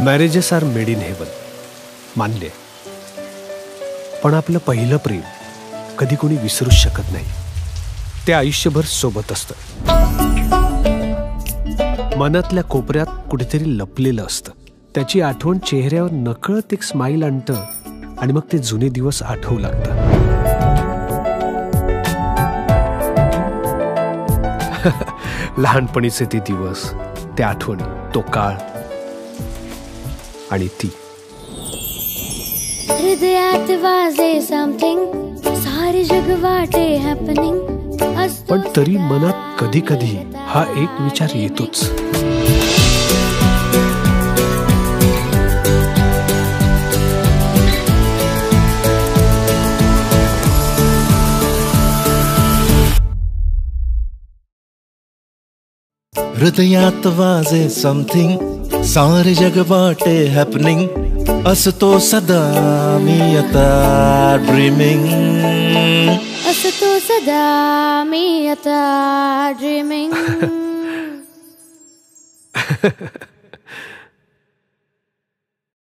Marriages are made in heaven, मान्य. पण आपलं पहिलं प्रेम कधी कोणी विसरूच शकत नाही. ते आयुष्यभर सोबत असतं. मनातल्या कोपऱ्यात कुठेतरी लपलेलं असतं. त्याची आठवण चेहऱ्यावर नकळत एक स्माईल आणतं आणि मग ते जुने दिवस आठवू लागतं. लहानपणीचे ते दिवस, त्या आठवणी, तो काळ आणि ती. हृदयात वाजे समथिंग, सारे जग वाटे हॅपनिंग. पण तरी मनात कधी कधी हा एक विचार येतोच. हृदयात वाजे समथिंग, सारे जग वाटे हॅपनिंग. असतो सदा मी आता ड्रीमिंग. असतो सदा मी आता ड्रीमिंग.